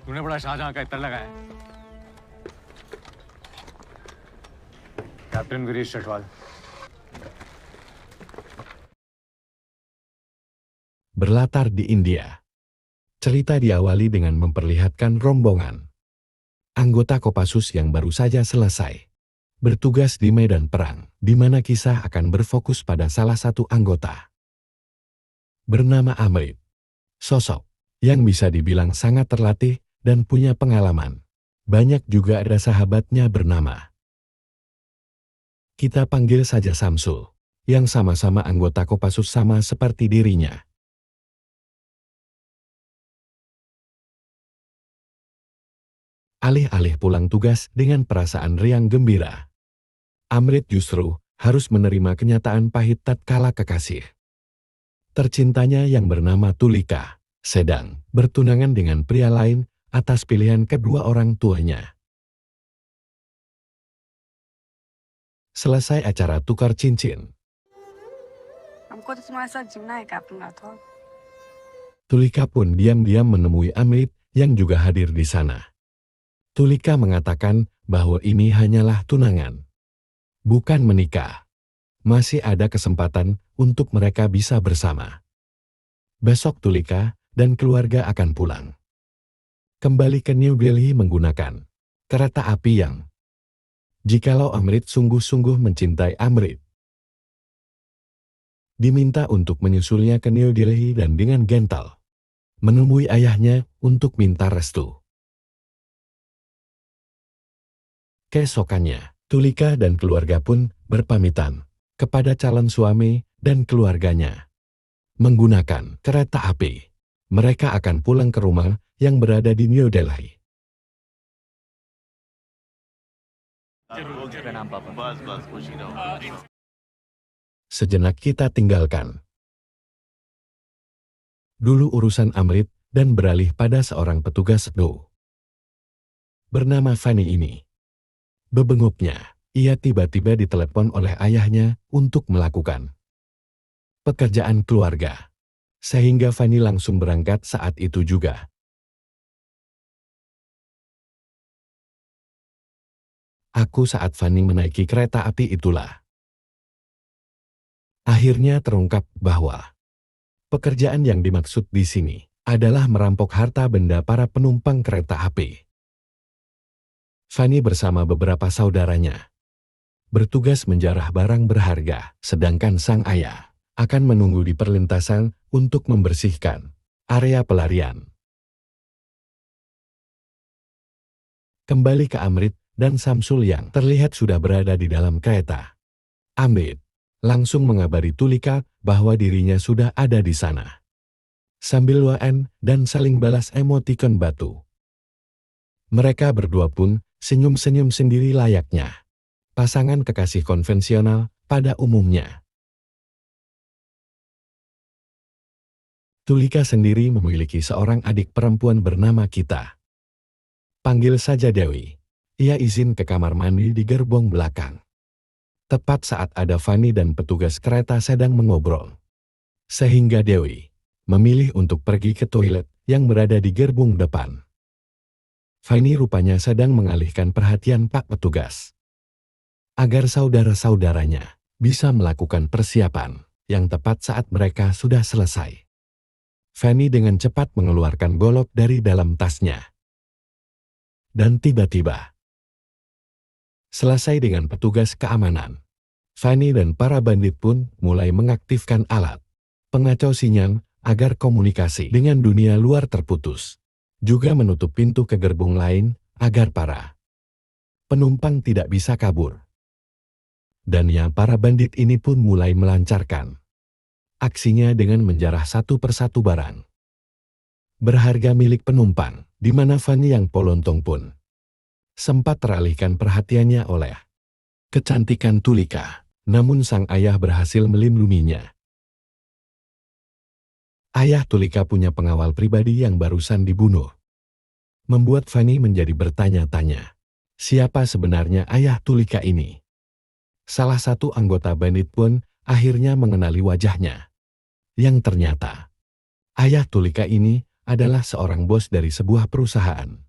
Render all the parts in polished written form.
तूने बड़ा शाहजहां का इत्र लगाया। Captain Girish Chatwal. Berlatar di India. Cerita diawali dengan memperlihatkan rombongan anggota Kopassus yang baru saja selesai bertugas di medan perang, di mana kisah akan berfokus pada salah satu anggota bernama Amrit. Sosok yang bisa dibilang sangat terlatih dan punya pengalaman. Banyak juga ada sahabatnya bernama, kita panggil saja Samsul, yang sama-sama anggota Kopassus sama seperti dirinya. Alih-alih pulang tugas dengan perasaan riang gembira, Amrit justru harus menerima kenyataan pahit tatkala kekasih tercintanya yang bernama Tulika sedang bertunangan dengan pria lain atas pilihan kedua orang tuanya. Selesai acara tukar cincin, हमको तो तुम्हारे साथ जीना है कैप्टन Rathore. Tulika pun diam-diam menemui Amrit yang juga hadir di sana. Tulika mengatakan bahwa ini hanyalah tunangan, bukan menikah. Masih ada kesempatan untuk mereka bisa bersama. Besok Tulika dan keluarga akan pulang kembali ke New Delhi menggunakan kereta api yang, jikalau Amrit sungguh-sungguh mencintai Amrit, diminta untuk menyusulnya ke New Delhi dan dengan gentle menemui ayahnya untuk minta restu. Keesokannya, Tulika dan keluarga pun berpamitan kepada calon suami dan keluarganya. Menggunakan kereta api, mereka akan pulang ke rumah yang berada di New Delhi. Sejenak kita tinggalkan dulu urusan Amrit dan beralih pada seorang petugas do bernama Fanny ini. Bebengupnya, ia tiba-tiba ditelepon oleh ayahnya untuk melakukan pekerjaan keluarga, sehingga Fanny langsung berangkat saat itu juga. Aku saat Fanny menaiki kereta api itulah akhirnya terungkap bahwa pekerjaan yang dimaksud di sini adalah merampok harta benda para penumpang kereta api. Fanny bersama beberapa saudaranya bertugas menjarah barang berharga, sedangkan sang ayah akan menunggu di perlintasan untuk membersihkan area pelarian. Kembali ke Amrit dan Samsul yang terlihat sudah berada di dalam kereta. Amrit langsung mengabari Tulika bahwa dirinya sudah ada di sana, sambil WN dan saling balas emotikon batu. Mereka berdua pun senyum-senyum sendiri layaknya pasangan kekasih konvensional pada umumnya. Tulika sendiri memiliki seorang adik perempuan bernama Kita. Panggil saja Dewi. Ia izin ke kamar mandi di gerbong belakang. Tepat saat ada Fanny dan petugas kereta sedang mengobrol, sehingga Dewi memilih untuk pergi ke toilet yang berada di gerbong depan. Fanny rupanya sedang mengalihkan perhatian Pak Petugas agar saudara-saudaranya bisa melakukan persiapan yang tepat saat mereka sudah selesai. Fanny dengan cepat mengeluarkan golok dari dalam tasnya. Dan tiba-tiba, selesai dengan petugas keamanan, Fanny dan para bandit pun mulai mengaktifkan alat pengacau sinyal agar komunikasi dengan dunia luar terputus. Juga menutup pintu ke gerbong lain agar para penumpang tidak bisa kabur. Dan ya, para bandit ini pun mulai melancarkan aksinya dengan menjarah satu persatu barang berharga milik penumpang, di mana Fanny yang polontong pun sempat teralihkan perhatiannya oleh kecantikan Tulika, namun sang ayah berhasil melindunginya. Ayah Tulika punya pengawal pribadi yang barusan dibunuh. Membuat Fanny menjadi bertanya-tanya, siapa sebenarnya ayah Tulika ini? Salah satu anggota bandit pun akhirnya mengenali wajahnya. Yang ternyata, ayah Tulika ini adalah seorang bos dari sebuah perusahaan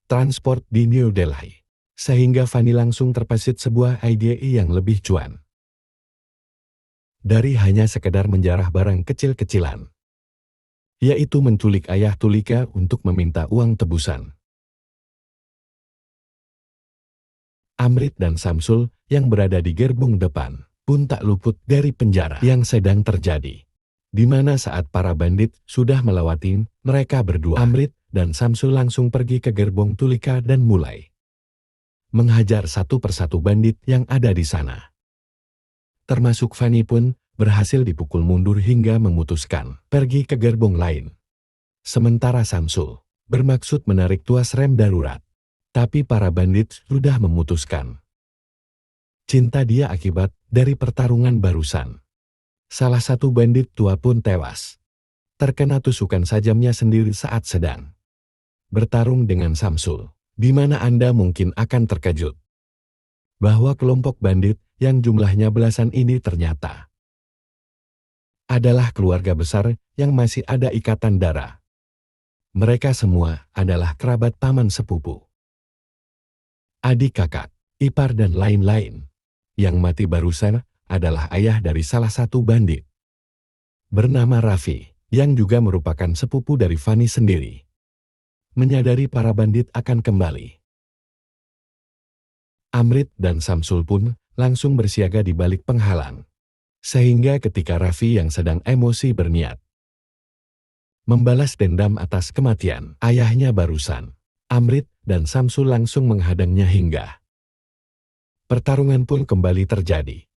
transport di New Delhi, sehingga Fanny langsung terpesat sebuah ide yang lebih cuan. Dari hanya sekedar menjarah barang kecil-kecilan, yaitu menculik ayah Tulika untuk meminta uang tebusan. Amrit dan Samsul yang berada di gerbong depan pun tak luput dari penjara yang sedang terjadi, di mana saat para bandit sudah melewati mereka berdua, Amrit dan Samsul langsung pergi ke gerbong Tulika dan mulai menghajar satu persatu bandit yang ada di sana. Termasuk Fanny pun berhasil dipukul mundur hingga memutuskan pergi ke gerbong lain. Sementara Samsul bermaksud menarik tuas rem darurat, tapi para bandit sudah memutuskan cinta dia akibat dari pertarungan barusan. Salah satu bandit tua pun tewas, terkena tusukan sajamnya sendiri saat sedang bertarung dengan Samsul, di mana Anda mungkin akan terkejut bahwa kelompok bandit yang jumlahnya belasan ini ternyata adalah keluarga besar yang masih ada ikatan darah. Mereka semua adalah kerabat paman sepupu, adik kakak, ipar dan lain-lain. Yang mati barusan adalah ayah dari salah satu bandit bernama Raffi, yang juga merupakan sepupu dari Fanny sendiri. Menyadari para bandit akan kembali, Amrit dan Samsul pun langsung bersiaga di balik penghalang. Sehingga ketika Raffi yang sedang emosi berniat membalas dendam atas kematian ayahnya barusan, Amrit dan Samsul langsung menghadangnya hingga pertarungan pun kembali terjadi.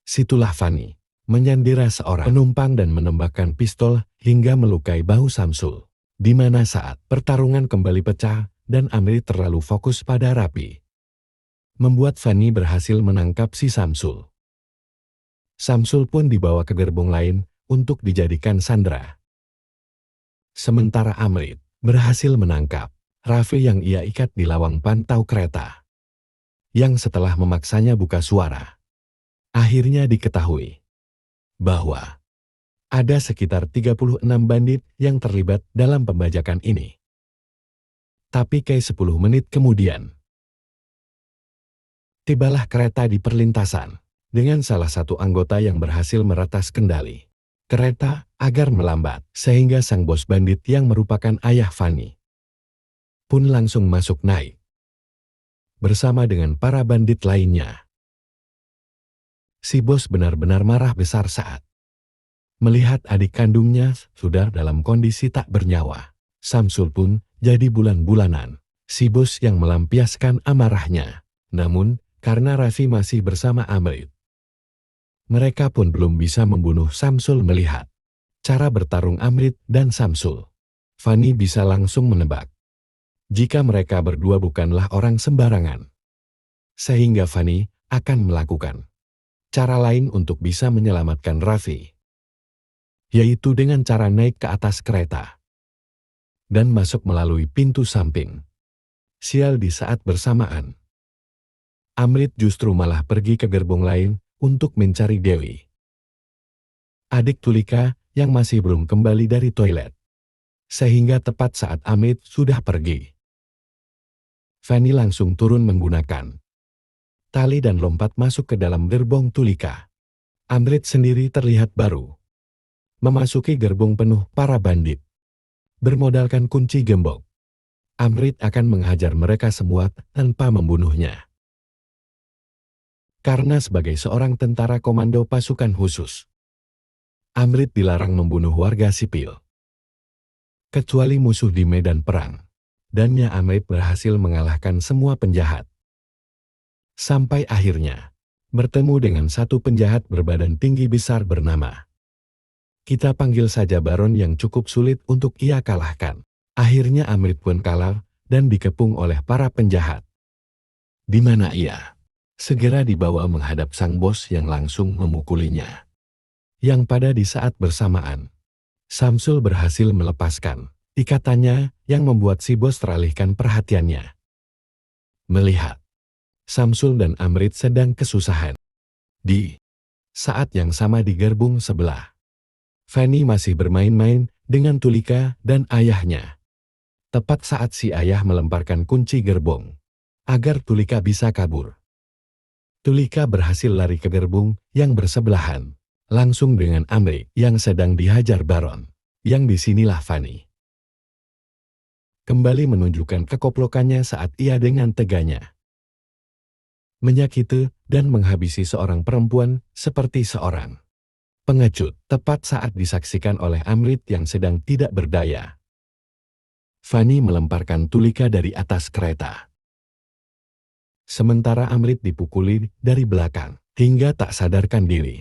Situlah Fanny menyandera seorang penumpang dan menembakkan pistol hingga melukai bahu Samsul, di mana saat pertarungan kembali pecah dan Amrit terlalu fokus pada Raffi, membuat Fanny berhasil menangkap si Samsul. Samsul pun dibawa ke gerbong lain untuk dijadikan sandera. Sementara Amrit berhasil menangkap Raffi yang ia ikat di lawang pantau kereta, yang setelah memaksanya buka suara, akhirnya diketahui bahwa ada sekitar 36 bandit yang terlibat dalam pembajakan ini. Tapi kayak 10 menit kemudian, tibalah kereta di perlintasan dengan salah satu anggota yang berhasil meratas kendali kereta agar melambat, sehingga sang bos bandit yang merupakan ayah Fanny pun langsung masuk naik bersama dengan para bandit lainnya. Si bos benar-benar marah besar saat melihat adik kandungnya sudah dalam kondisi tak bernyawa. Samsul pun jadi bulan-bulanan si bos yang melampiaskan amarahnya. Namun, karena Raffi masih bersama Amrit, mereka pun belum bisa membunuh Samsul. Melihat cara bertarung Amrit dan Samsul, Fanny bisa langsung menebak jika mereka berdua bukanlah orang sembarangan. Sehingga Fanny akan melakukan cara lain untuk bisa menyelamatkan Raffi, yaitu dengan cara naik ke atas kereta dan masuk melalui pintu samping. Sial, di saat bersamaan, Amrit justru malah pergi ke gerbong lain untuk mencari Dewi, adik Tulika yang masih belum kembali dari toilet. Sehingga tepat saat Amrit sudah pergi, Fanny langsung turun menggunakan tali dan lompat masuk ke dalam gerbong Tulika. Amrit sendiri terlihat baru memasuki gerbong penuh para bandit. Bermodalkan kunci gembok, Amrit akan menghajar mereka semua tanpa membunuhnya. Karena sebagai seorang tentara komando pasukan khusus, Amrit dilarang membunuh warga sipil, kecuali musuh di medan perang. Dannya Amrit berhasil mengalahkan semua penjahat. Sampai akhirnya bertemu dengan satu penjahat berbadan tinggi besar bernama, kita panggil saja Baron, yang cukup sulit untuk ia kalahkan. Akhirnya Amrit pun kalah dan dikepung oleh para penjahat, di mana ia segera dibawa menghadap sang bos yang langsung memukulinya. Yang pada di saat bersamaan, Samsul berhasil melepaskan ikatannya yang membuat si bos teralihkan perhatiannya. Melihat Samsul dan Amrit sedang kesusahan, di saat yang sama di gerbong sebelah, Fanny masih bermain-main dengan Tulika dan ayahnya. Tepat saat si ayah melemparkan kunci gerbong, agar Tulika bisa kabur. Tulika berhasil lari ke gerbong yang bersebelahan, langsung dengan Amrik yang sedang dihajar Baron, yang disinilah Fanny kembali menunjukkan kekoplokannya saat ia dengan teganya menyakiti dan menghabisi seorang perempuan seperti seorang pengecut, tepat saat disaksikan oleh Amrit yang sedang tidak berdaya. Fanny melemparkan Tulika dari atas kereta. Sementara Amrit dipukuli dari belakang, hingga tak sadarkan diri.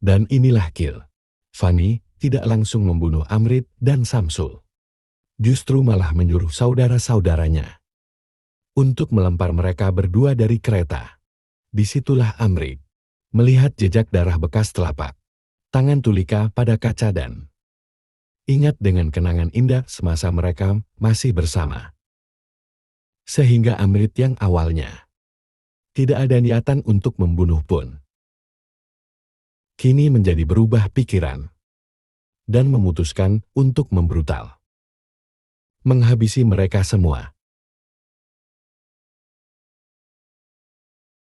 Dan inilah kill. Fanny tidak langsung membunuh Amrit dan Samsul. Justru malah menyuruh saudara-saudaranya untuk melempar mereka berdua dari kereta. Disitulah Amrit melihat jejak darah bekas telapak tangan Tulika pada kaca dan ingat dengan kenangan indah semasa mereka masih bersama. Sehingga Amrit yang awalnya tidak ada niatan untuk membunuh pun, kini menjadi berubah pikiran dan memutuskan untuk membrutal, menghabisi mereka semua.